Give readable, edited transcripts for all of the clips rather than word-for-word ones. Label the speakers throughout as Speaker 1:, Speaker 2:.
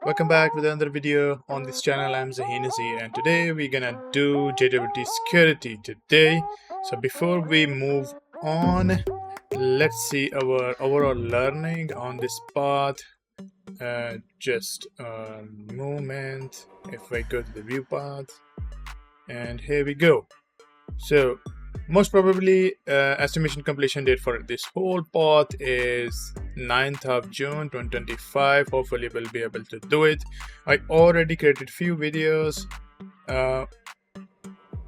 Speaker 1: Welcome back with another video on this channel. I'm Zahinazi and today we're gonna do JWT Security today. So before we move on, let's see our overall learning on this path. Just a moment. If I go to the view path, and here we go. So most probably estimation completion date for this whole path is 9th of June 2025. Hopefully we'll be able to do it. I already created few videos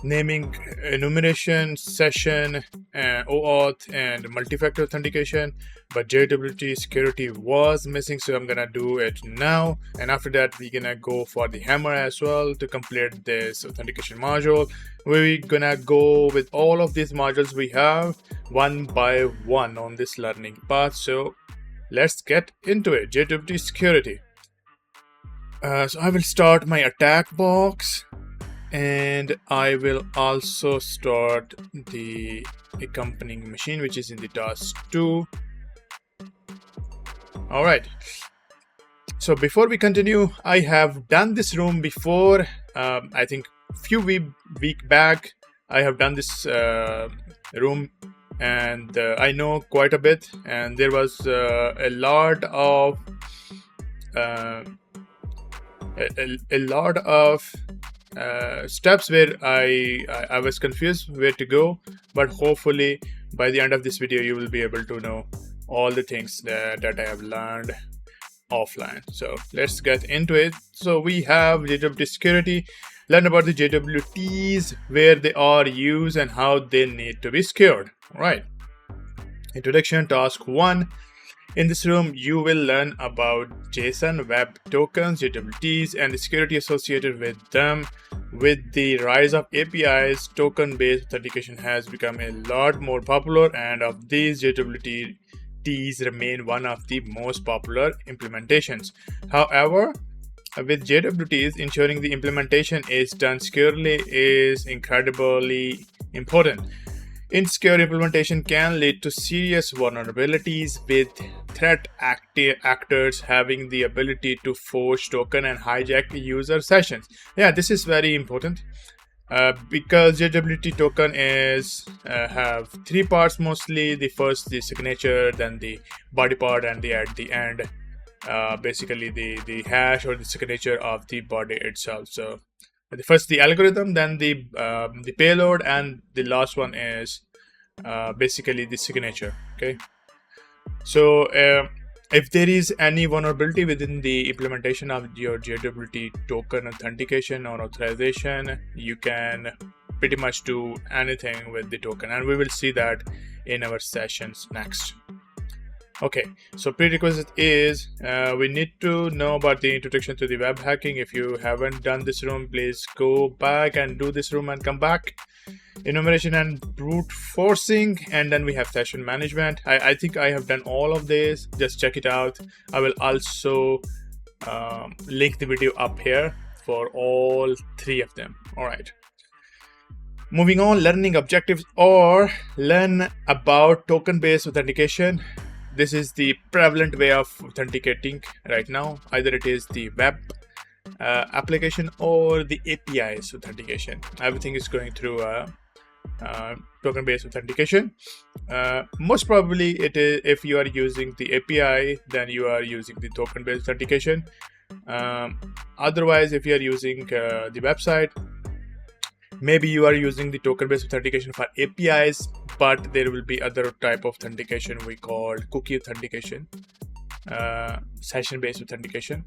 Speaker 1: naming enumeration, session, OAuth, and multi-factor authentication, but JWT security was missing, so I'm gonna do it now. And after that, we're gonna go for the hammer as well to complete this authentication module. We're gonna go with all of these modules we have one by one on this learning path. So let's get into it. JWT security. So I will start my attack box, and I will also start the accompanying machine, which is in the task 2. All right. So before we continue, I have done this room before. I think few week back, I have done this room, and I know quite a bit. And there was a lot of steps where I was confused where to go, but hopefully by the end of this video you will be able to know all the things that I have learned offline. So let's get into it. So we have JWT security, learn about the JWTs, where they are used and how they need to be secured. All right. Introduction, task 1. In this room, you will learn about JSON Web Tokens, JWTs, and the security associated with them. With the rise of APIs, token-based authentication has become a lot more popular, and of these, JWTs remain one of the most popular implementations. However, with JWTs, ensuring the implementation is done securely is incredibly important. Insecure implementation can lead to serious vulnerabilities, with threat actors having the ability to forge token and hijack user sessions. Yeah, this is very important because JWT token is have 3 parts mostly. The first, the signature, then the body part, and at the end, basically the hash or the signature of the body itself. So first the algorithm, then the payload, and the last one is basically the signature. Okay, so if there is any vulnerability within the implementation of your JWT token authentication or authorization, you can pretty much do anything with the token, and we will see that in our sessions next. Okay, so prerequisite is we need to know about the introduction to the web hacking. If you haven't done this room, please go back and do this room and come back. Enumeration and brute forcing, and then we have session management. I think I have done all of this. Just check it out. I will also link the video up here for all 3 of them. All right. Moving on, learning objectives or learn about token-based authentication. This is the prevalent way of authenticating right now. Either it is the web application or the APIs authentication. Everything is going through token-based authentication. Most probably it is, if you are using the API, then you are using the token-based authentication. Otherwise, if you are using the website, maybe you are using the token-based authentication for APIs, but there will be other type of authentication we call cookie authentication, session-based authentication,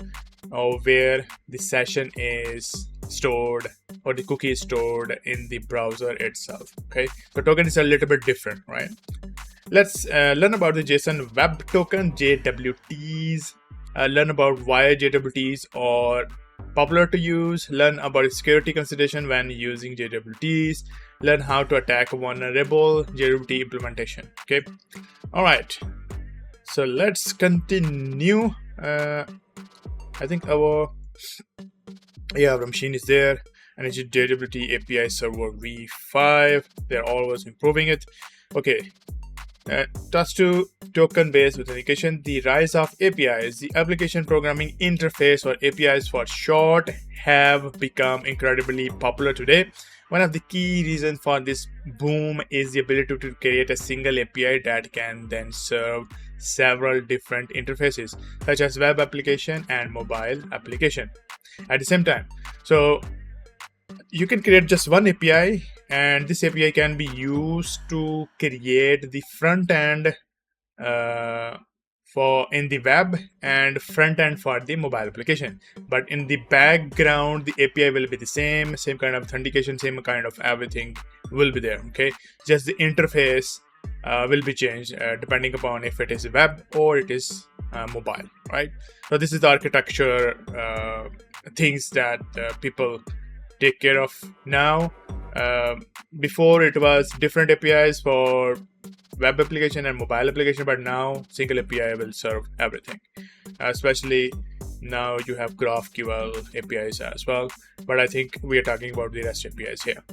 Speaker 1: or where the session is stored or the cookie is stored in the browser itself. Okay, so token is a little bit different, right? Let's learn about the JSON Web Token, JWTs. Learn about why JWTs are popular to use. Learn about security consideration when using JWTs. Learn how to attack vulnerable JWT implementation. Okay, all right. So let's continue. I think our machine is there, and it's JWT API server v5. They're always improving it. Okay, Touch to token-based authentication, the rise of APIs, the application programming interface, or APIs for short, have become incredibly popular today. One of the key reasons for this boom is the ability to create a single API that can then serve several different interfaces, such as web application and mobile application at the same time. So you can create just one API, and this API can be used to create the front end for in the web and front end for the mobile application. But in the background, the API will be the same kind of authentication, same kind of everything will be there. Okay, just the interface will be changed depending upon if it is web or it is mobile, right? So this is the architecture things that people take care of now. Before it was different APIs for web application and mobile application, but now single API will serve everything. Especially now you have GraphQL APIs as well, but I think we are talking about the REST APIs here.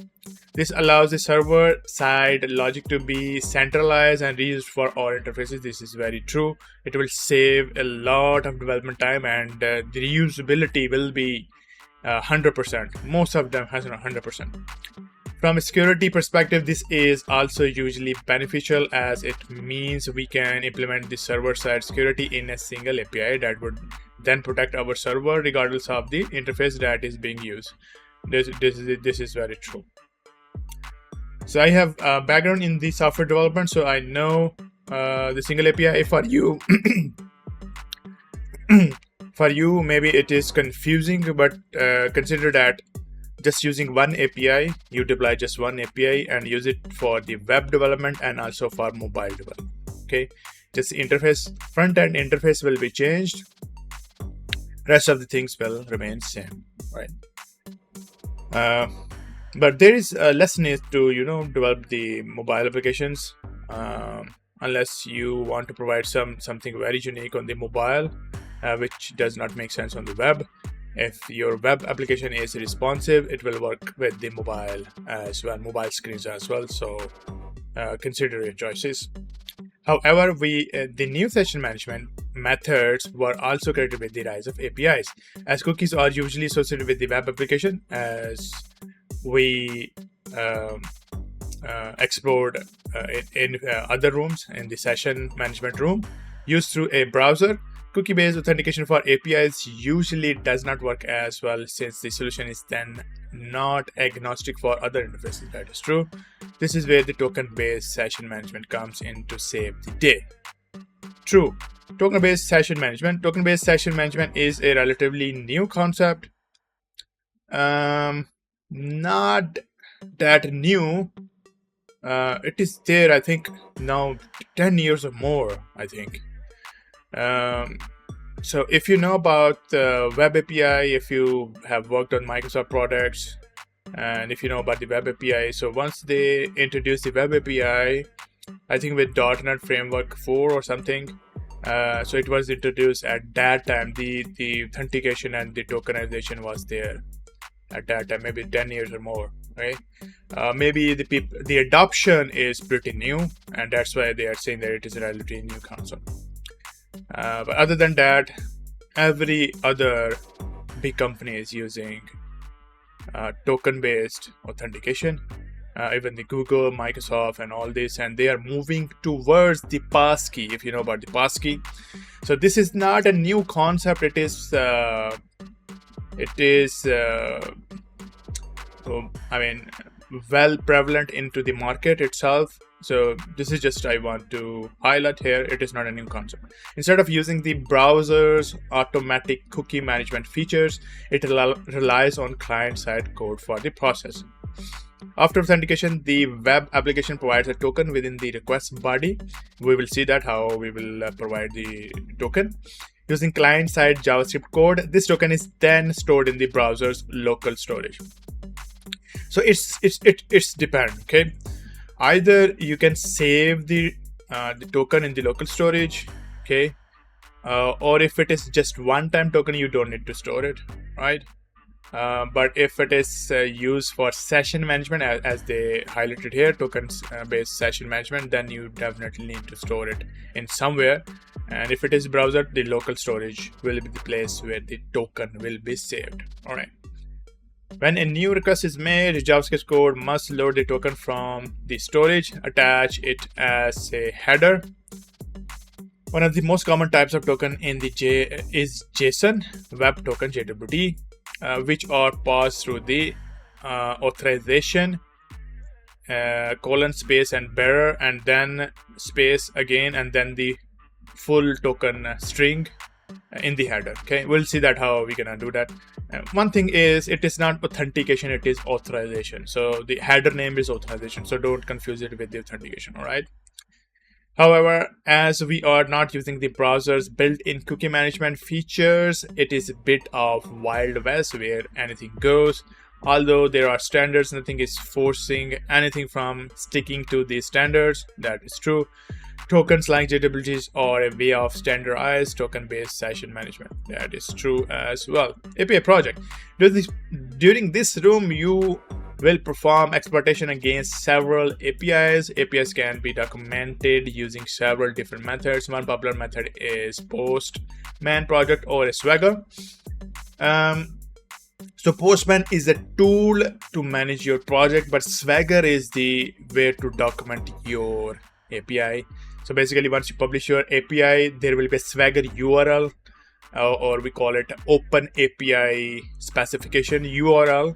Speaker 1: This allows the server side logic to be centralized and reused for all interfaces. This is very true. It will save a lot of development time, and the reusability will be 100%. Most of them has 100%. From a security perspective, this is also usually beneficial, as it means we can implement the server-side security in a single API that would then protect our server regardless of the interface that is being used. This is very true. So I have a background in the software development, so I know the single API for you. For you, maybe it is confusing, but consider that just using one API, you deploy just one API and use it for the web development and also for mobile development. Okay, just the interface, front end interface will be changed. Rest of the things will remain same, right? But there is less need to develop the mobile applications unless you want to provide something very unique on the mobile, which does not make sense on the web. If your web application is responsive, it will work with the mobile as well, mobile screens as well. So consider your choices. However, the new session management methods were also created with the rise of APIs, as cookies are usually associated with the web application, as we explored in other rooms in the session management room. Used through a browser, cookie-based authentication for APIs usually does not work as well, since the solution is then not agnostic for other interfaces. That is true. This is where the token-based session management comes in to save the day. True. Token-based session management. Token-based session management is a relatively new concept. Not that new. It is there, I think, now 10 years or more, I think. So if you know about the web API, if you have worked on Microsoft products, and if you know about the web API, so once they introduced the web API, I think with .NET Framework 4 or something, so it was introduced at that time. The authentication and the tokenization was there at that time, maybe 10 years or more, right? Maybe the adoption is pretty new, and that's why they are saying that it is a relatively new concept. But other than that, every other big company is using token-based authentication. Even the Google, Microsoft, and all this, and they are moving towards the passkey. If you know about the passkey, so this is not a new concept. It is well prevalent into the market itself. So this is just I want to highlight here. It is not a new concept. Instead of using the browser's automatic cookie management features, it relies on client-side code for the process. After authentication, the web application provides a token within the request body. We will see that how we will provide the token. Using client-side JavaScript code, this token is then stored in the browser's local storage. So it's depend, okay? Either you can save the token in the local storage, okay, or if it is just one-time token, you don't need to store it, right? But if it is used for session management, as they highlighted here, tokens based session management, then you definitely need to store it in somewhere. And if it is browser, the local storage will be the place where the token will be saved. All right. When a new request is made, JavaScript code must load the token from the storage, attach it as a header. One of the most common types of token in the is JSON Web Token, JWT, which are passed through the authorization, colon, space, and bearer, and then space again, and then the full token string in the header. Okay, we'll see that how we're gonna do that. One thing is, it is not authentication, it is authorization. So the header name is authorization, so don't confuse it with the authentication. All right. However, as we are not using the browser's built-in cookie management features, it is a bit of Wild West where anything goes. Although there are standards, nothing is forcing anything from sticking to these standards. That is true. Tokens like JWTs are a way of standardized token-based session management. That is true as well. API project. During this room, you will perform exploitation against several APIs. APIs can be documented using several different methods. One popular method is Postman project or a Swagger. So Postman is a tool to manage your project, but Swagger is the way to document your API. So basically, once you publish your API, there will be a Swagger URL, or we call it Open API Specification URL.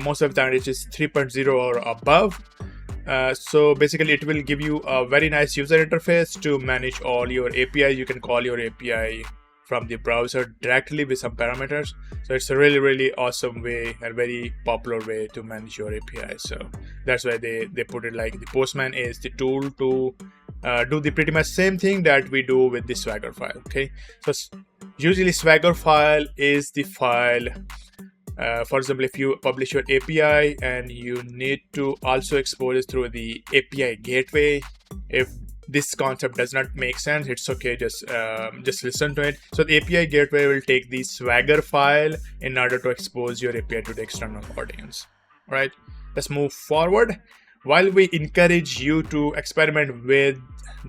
Speaker 1: Most of the time it is 3.0 or above. So basically it will give you a very nice user interface to manage all your APIs. You can call your API from the browser directly with some parameters. So it's a really awesome way and very popular way to manage your API. So that's why they put it like the Postman is the tool to do the pretty much same thing that we do with the Swagger file. Okay, so usually Swagger file is the file. For example, if you publish your API and you need to also expose it through the API gateway, if this concept does not make sense, it's okay, just listen to it. So the API gateway will take the Swagger file in order to expose your API to the external audience. All right, let's move forward. While we encourage you to experiment with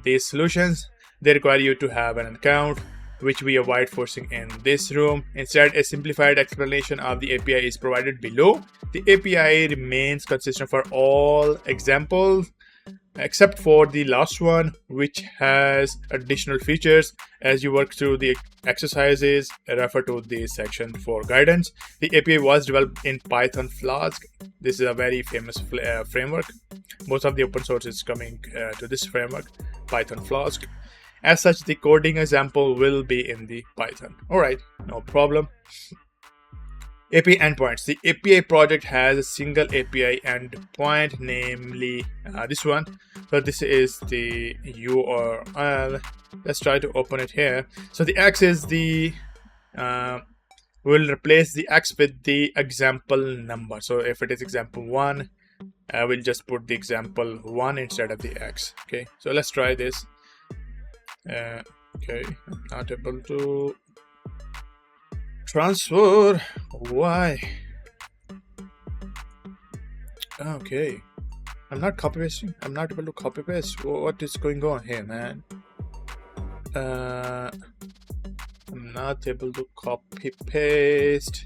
Speaker 1: these solutions, they require you to have an account, which we avoid forcing in this room. Instead, a simplified explanation of the API is provided below. The API remains consistent for all examples, except for the last one, which has additional features. As you work through the exercises, refer to the section for guidance. The API was developed in Python Flask. This is a very famous framework. Most of the open source is coming to this framework, Python Flask. As such, the coding example will be in the Python. All right, no problem. API endpoints. The API project has a single API endpoint, namely this one. So this is the URL. Let's try to open it here. So the X is the we'll replace the X with the example number. So if it is example 1, we'll just put the example 1 instead of the X. Okay, so let's try this. Okay, I'm not able to transfer. Why? Okay, I'm not copy pasting. I'm not able to copy paste. What is going on here, man? I'm not able to copy paste.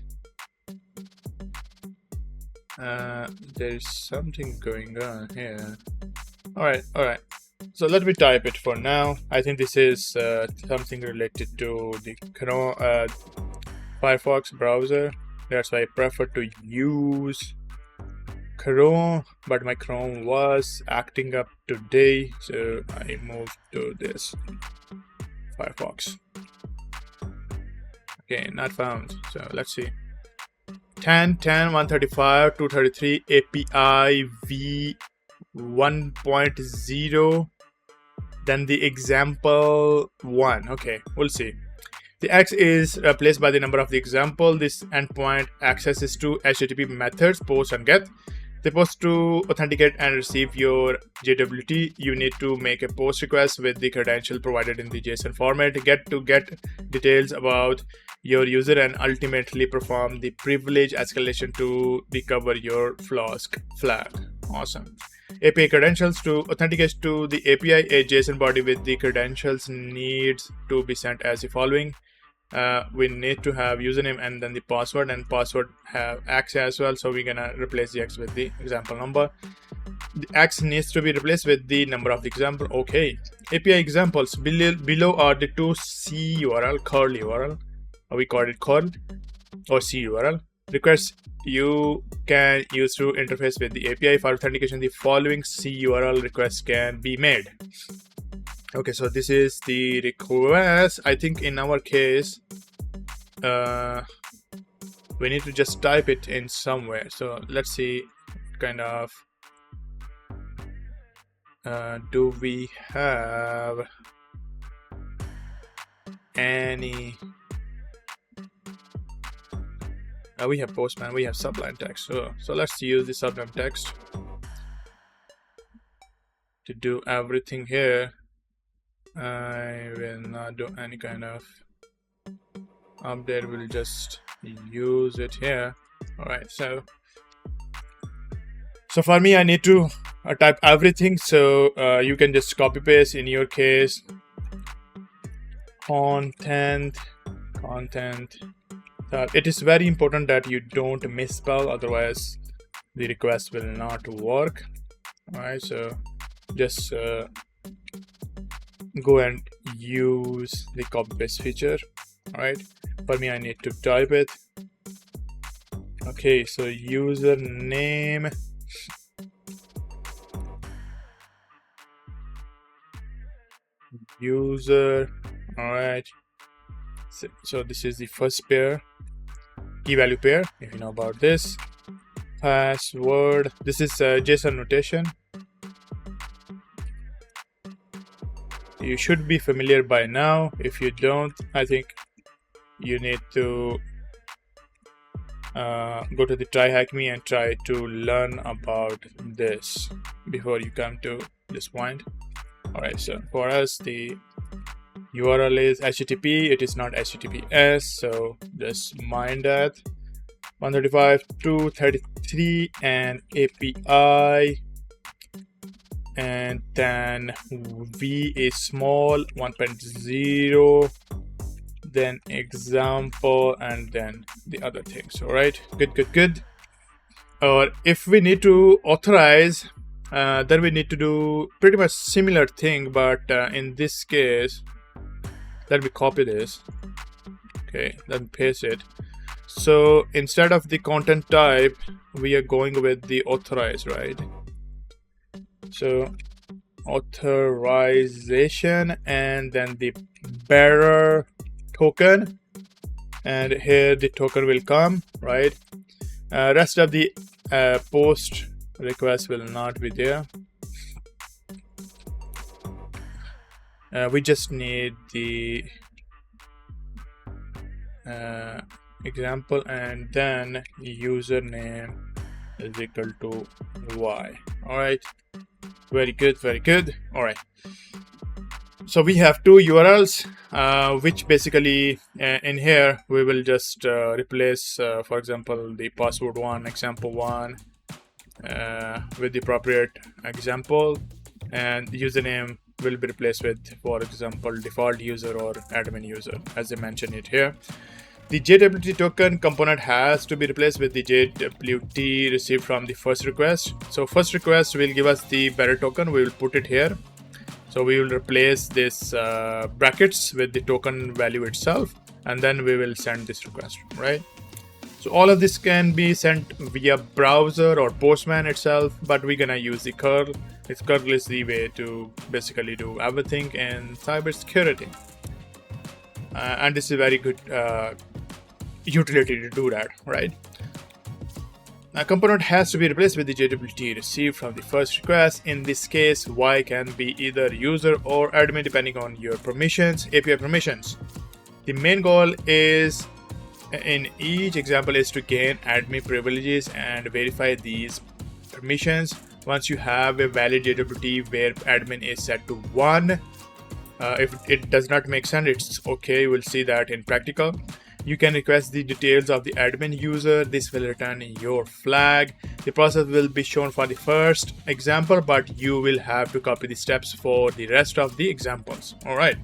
Speaker 1: There's something going on here. All right. So let me type it for now. I think this is something related to the Chrome, Firefox browser. That's why I prefer to use Chrome, but my Chrome was acting up today, so I moved to this Firefox. Okay, not found. So let's see. 10.10.135 233 API v 1.0, then the example 1. Okay, we'll see. The X is replaced by the number of the example. This endpoint accesses two HTTP methods, post and get. They post to authenticate and receive your JWT. You need to make a post request with the credential provided in the JSON format. Get to get details about your user and ultimately perform the privilege escalation to recover your flag. Awesome. API credentials: to authenticate to the API, a JSON body with the credentials needs to be sent as the following. We need to have username and then the password, and password have X as well, so we're gonna replace the X with the example number. The X needs to be replaced with the number of the example. Okay. API examples: below are the two C URL, curl URL, we call it curl, or C URL requests you can use to interface with the API. For authentication, the following C URL requests can be made. Okay, so this is the request. I think in our case, we need to just type it in somewhere. So let's see, kind of, do we have any? We have Postman, we have Sublime text. So let's use the Sublime text to do everything here. I will not do any kind of update, we'll just use it here. All right, so for me, I need to type everything, so you can just copy paste. In your case, content. It is very important that you don't misspell, otherwise the request will not work. All right, so just go and use the copy paste feature. All right, for me, I need to type it. Okay, so username, user. All right, so this is the first pair, key value pair, if you know about this. Password, this is JSON notation. You should be familiar by now. If you don't, I think you need to go to the TryHackMe and try to learn about this before you come to this point. All right, so for us, the URL is HTTP, it is not HTTPS, so just mind that. 135.233 and API, and then V is small, 1.0, then example, and then the other things. All right, good. Or if we need to authorize, then we need to do pretty much similar thing, but in this case, let me copy this. Okay, let me paste it. So instead of the content type, we are going with the authorize, right? So authorization, and then the bearer token, and here the token will come, right? Rest of the post request will not be there. We just need the example, and then username is equal to Y. All right, very good. All right, so we have two URLs, which basically in here we will just replace, for example, the password one, example one, with the appropriate example, and username will be replaced with, for example, default user or admin user, as I mentioned it here. The JWT token component has to be replaced with the JWT received from the first request. So first request will give us the bearer token, we will put it here. So we will replace this brackets with the token value itself, and then we will send this request, right? So all of this can be sent via browser or Postman itself, but we're gonna use the curl. This curl is the way to basically do everything in cybersecurity, and this is a very good utility to do that, right? A component has to be replaced with the JWT received from the first request. In this case, Y can be either user or admin depending on your permissions, API permissions. The main goal is in each example is to gain admin privileges and verify these permissions. Once you have a valid JWT where admin is set to 1, if it does not make sense, it's okay, we'll see that in practical. You can request the details of the admin user. This will return your flag. The process will be shown for the first example, but you will have to copy the steps for the rest of the examples. All right.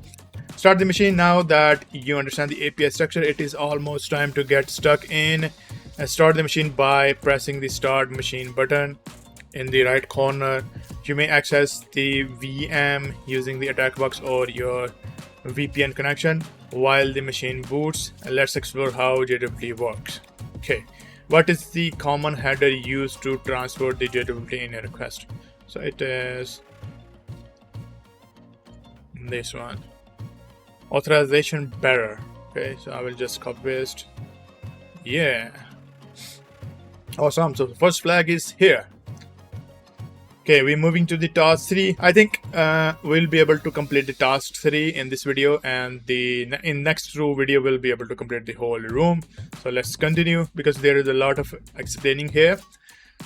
Speaker 1: Start the machine. Now that you understand the API structure, it is almost time to get stuck in. Start the machine by pressing the Start Machine button in the right corner. You may access the VM using the attack box or your VPN connection while the machine boots. Let's explore how JWT works. Okay, what is the common header used to transport the JWT in a request? So it is this one, authorization bearer. Okay, so I will just copy paste. Yeah, awesome. So the first flag is here. Okay, we're moving to the task 3. I think we'll be able to complete the task 3 in this video, and in next row video we'll be able to complete the whole room. So let's continue because there is a lot of explaining here.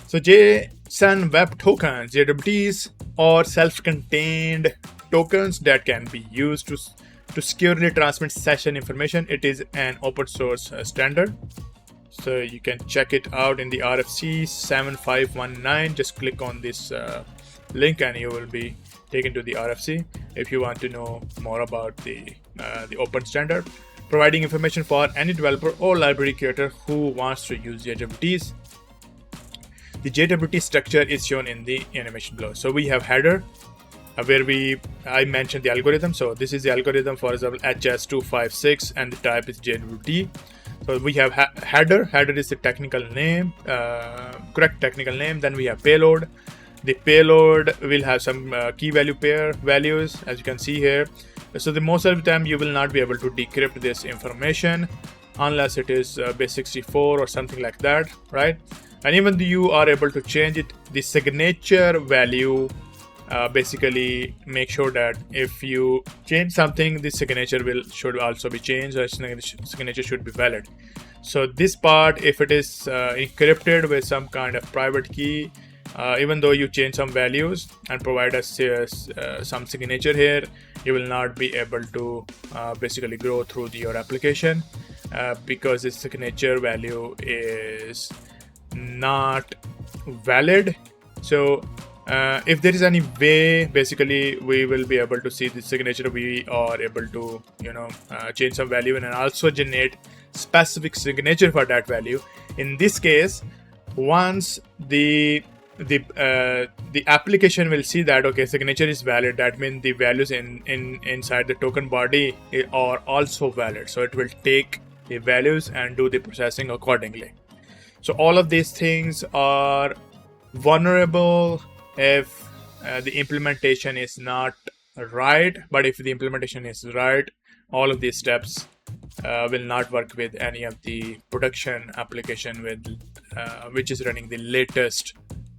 Speaker 1: So JSON Web Tokens, JWTs, are self-contained tokens that can be used to securely transmit session information. It is an open source standard. So you can check it out in the RFC 7519. Just click on this link and you will be taken to the RFC if you want to know more about the open standard, providing information for any developer or library creator who wants to use JWTs. The JWT structure is shown in the animation below. So we have header where I mentioned the algorithm. So this is the algorithm, for example, HS256, and the type is JWT. So we have header. Header is the technical name, correct technical name. Then we have payload. The payload will have some key value pair values, as you can see here. So the most of the time you will not be able to decrypt this information unless it is base64 or something like that, right? And even though you are able to change it, the signature value basically make sure that if you change something, the signature should also be changed, or signature should be valid. So this part, if it is encrypted with some kind of private key, even though you change some values and provide us some signature here, you will not be able to basically go through your application because the signature value is not valid. So if there is any way, basically we will be able to see the signature, we are able to change some value and also generate specific signature for that value. In this case, once the application will see that okay, signature is valid, that means the values inside the token body are also valid, so it will take the values and do the processing accordingly. So all of these things are vulnerable if the implementation is not right, but if the implementation is right, all of these steps will not work with any of the production application which is running the latest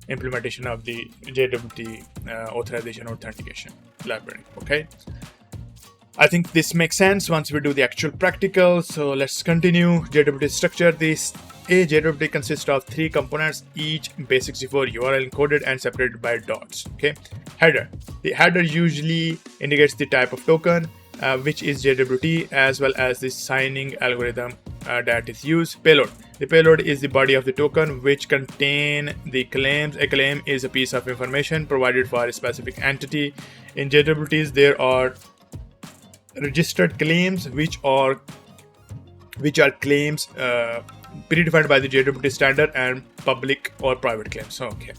Speaker 1: implementation of the JWT authorization authentication library. Okay, I think this makes sense once we do the actual practical. So let's continue. JWT structure. A JWT consists of 3 components, each base64 URL encoded and separated by dots. Okay, header. The header usually indicates the type of token, which is JWT, as well as the signing algorithm that is used. Payload. The payload is the body of the token which contain the claims. A claim is a piece of information provided for a specific entity. In JWTs, there are registered claims, which are claims predefined by the JWT standard, and public or private claims. Okay,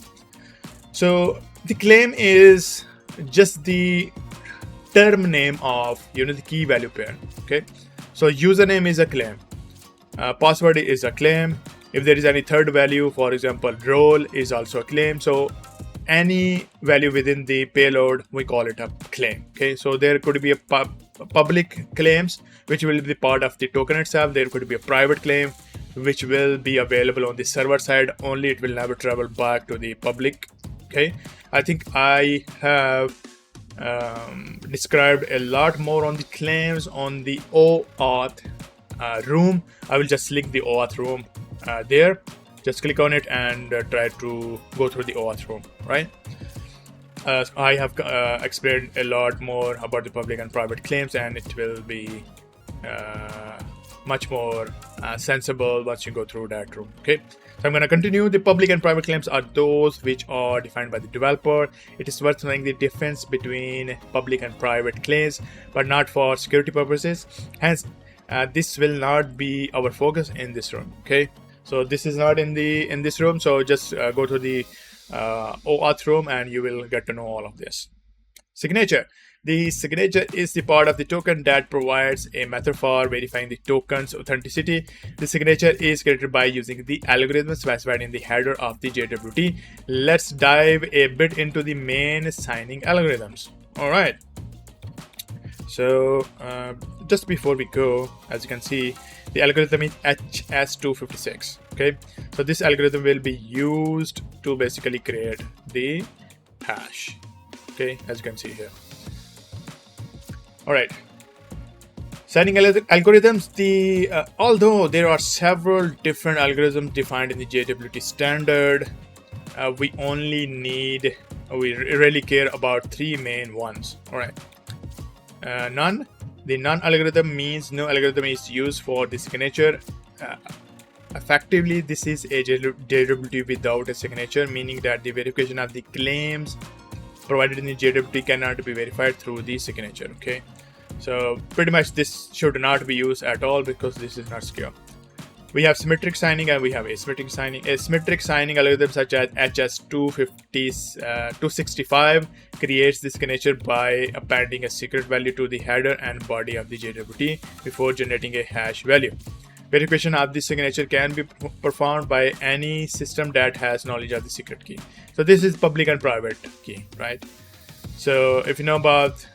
Speaker 1: so the claim is just the term name of the key value pair. Okay, so username is a claim, password is a claim. If there is any third value, for example role, is also a claim. So any value within the payload, we call it a claim. Okay, so there could be a public claims which will be part of the token itself. There could be a private claim which will be available on the server side only. It will never travel back to the public. Okay, I think I have described a lot more on the claims on the OAuth room. I will just link the OAuth room there. Just click on it and try to go through the OAuth room, right? I have explained a lot more about the public and private claims, and it will be much more sensible once you go through that room. Okay, so I'm going to continue. The public and private claims are those which are defined by the developer. It is worth knowing the difference between public and private claims, but not for security purposes. Hence, this will not be our focus in this room. Okay, so this is not in this room. So just go to the OAuth room and you will get to know all of this. Signature. The signature is the part of the token that provides a method for verifying the token's authenticity. The signature is created by using the algorithm specified in the header of the JWT. Let's dive a bit into the main signing algorithms. All right. So just before we go, as you can see, the algorithm is HS256. Okay, so this algorithm will be used to basically create the hash. Okay, as you can see here. All right, signing algorithms. Although there are several different algorithms defined in the JWT standard, we really care about three main ones. All right, none. The none algorithm means no algorithm is used for the signature. Effectively, this is a JWT without a signature, meaning that the verification of the claims provided in the JWT cannot be verified through the signature. Okay, so pretty much this should not be used at all because this is not secure. We have symmetric signing and we have asymmetric signing. Asymmetric signing algorithm such as HS265 creates the signature by appending a secret value to the header and body of the JWT before generating a hash value. Verification of the signature can be performed by any system that has knowledge of the secret key. So this is public and private key, right? So if you know about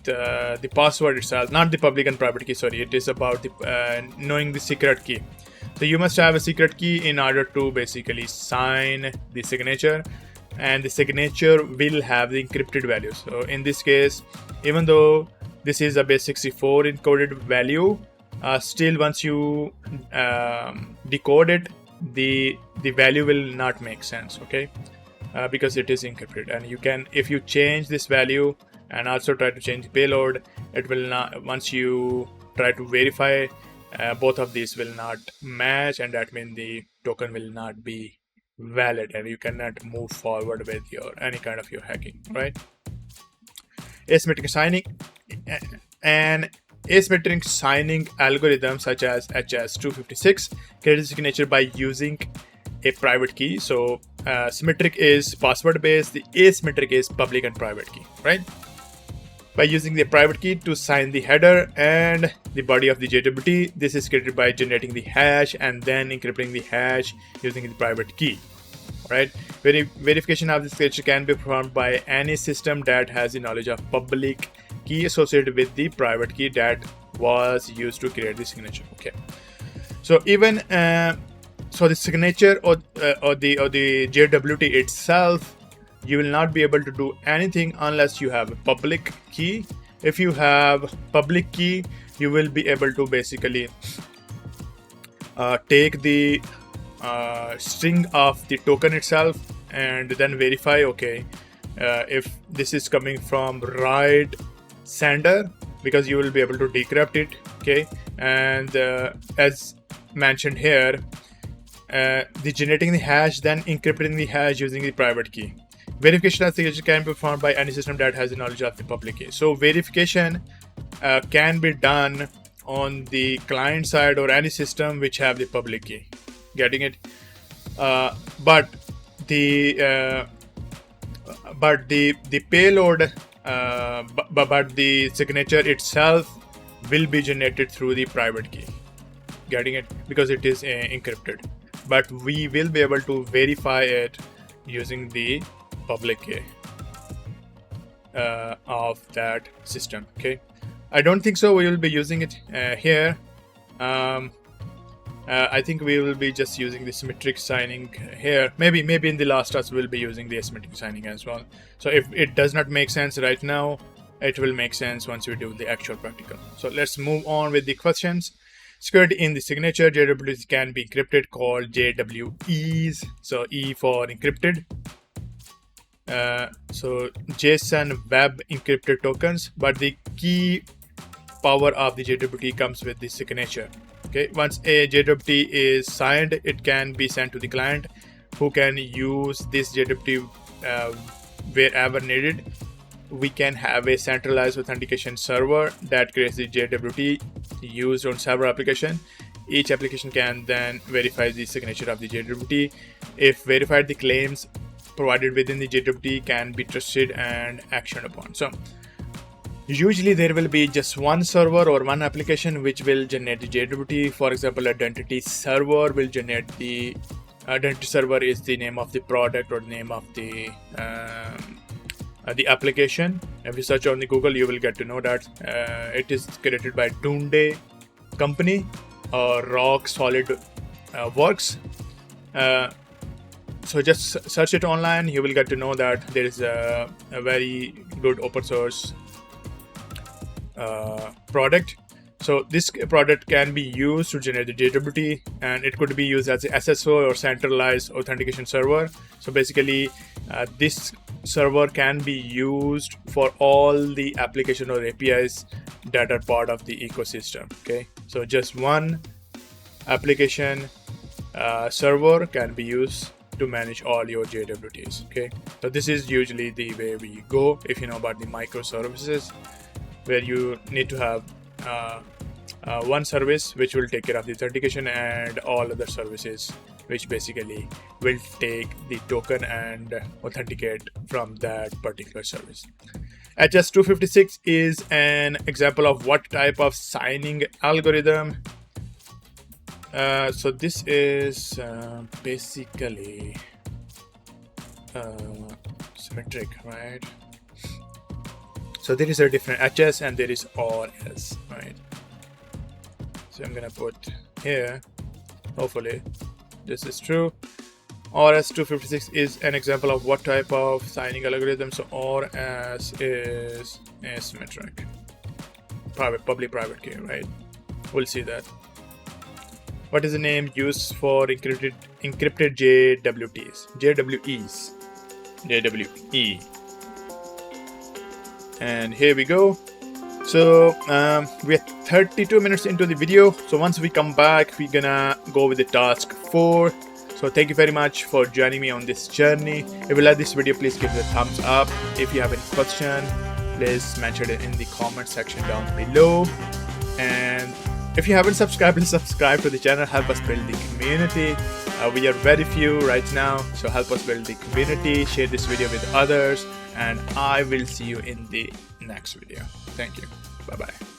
Speaker 1: the password itself, not the public and private key, sorry, it is about the knowing the secret key. So you must have a secret key in order to basically sign the signature, and the signature will have the encrypted value. So in this case, even though this is a base 64 encoded value, still once you decode it, the value will not make sense. Okay, because it is encrypted, and you can, if you change this value and also try to change the payload, it will not, once you try to verify, both of these will not match, and that means the token will not be valid and you cannot move forward with any kind of your hacking, right? Asymmetric signing. An asymmetric signing algorithm such as HS256 creates a signature by using a private key. So symmetric is password based, the asymmetric is public and private key, right? By using the private key to sign the header and the body of the JWT, this is created by generating the hash and then encrypting the hash using the private key. Right? Verification of the signature can be performed by any system that has the knowledge of public key associated with the private key that was used to create the signature. Okay, so even so the signature or the JWT itself, you will not be able to do anything unless you have a public key. If you have public key, you will be able to basically take the string of the token itself and then verify, okay, if this is coming from right sender, because you will be able to decrypt it. Okay, and as mentioned here, the generating the hash, then encrypting the hash using the private key. Verification of signature can be performed by any system that has the knowledge of the public key. So verification can be done on the client side or any system which have the public key. Getting it? But the payload, but the signature itself will be generated through the private key. Getting it? Because it is encrypted. But we will be able to verify it using the public key of that system. Okay, I don't think so we will be using it here. I think we will be just using the symmetric signing here. Maybe in the last task we'll be using the asymmetric signing as well. So if it does not make sense right now, it will make sense once we do the actual practical. So let's move on with the questions. Security in the signature. JWTs can be encrypted, called JWEs. So E for encrypted. So JSON Web encrypted tokens, but the key power of the JWT comes with the signature. Okay, once a JWT is signed, it can be sent to the client, who can use this JWT wherever needed. We can have a centralized authentication server that creates the JWT used on several applications. Each application can then verify the signature of the JWT. If verified, the claims provided within the JWT can be trusted and actioned upon. So usually there will be just one server or one application which will generate the JWT. For example, identity server will generate the identity server is the name of the product or name of the application. If you search on the Google, you will get to know that it is created by Doomday company or Rock Solid Works. So just search it online. You will get to know that there is a very good open source product. So this product can be used to generate the JWT, and it could be used as a SSO or centralized authentication server. So basically this server can be used for all the application or APIs that are part of the ecosystem. Okay, so just one application server can be used to manage all your JWTs. Okay, so this is usually the way we go if you know about the microservices, where you need to have one service which will take care of the authentication and all other services which basically will take the token and authenticate from that particular service. HS256 is an example of what type of signing algorithm. So this is basically symmetric, right? So there is a different HS and there is RS, right? So I'm gonna put here, hopefully this is true. RS256 is an example of what type of signing algorithm. So RS is asymmetric, public-private key, right? We'll see that. What is the name used for encrypted JWTs? JWE. And here we go. So we are 32 minutes into the video. So once we come back, we're gonna go with the task 4. So thank you very much for joining me on this journey. If you like this video, please give it a thumbs up. If you have any question, please mention it in the comment section down below. And if you haven't subscribed, please subscribe to the channel. Help us build the community. We are very few right now, so help us build the community. Share this video with others, and I will see you in the next video. Thank you. Bye bye.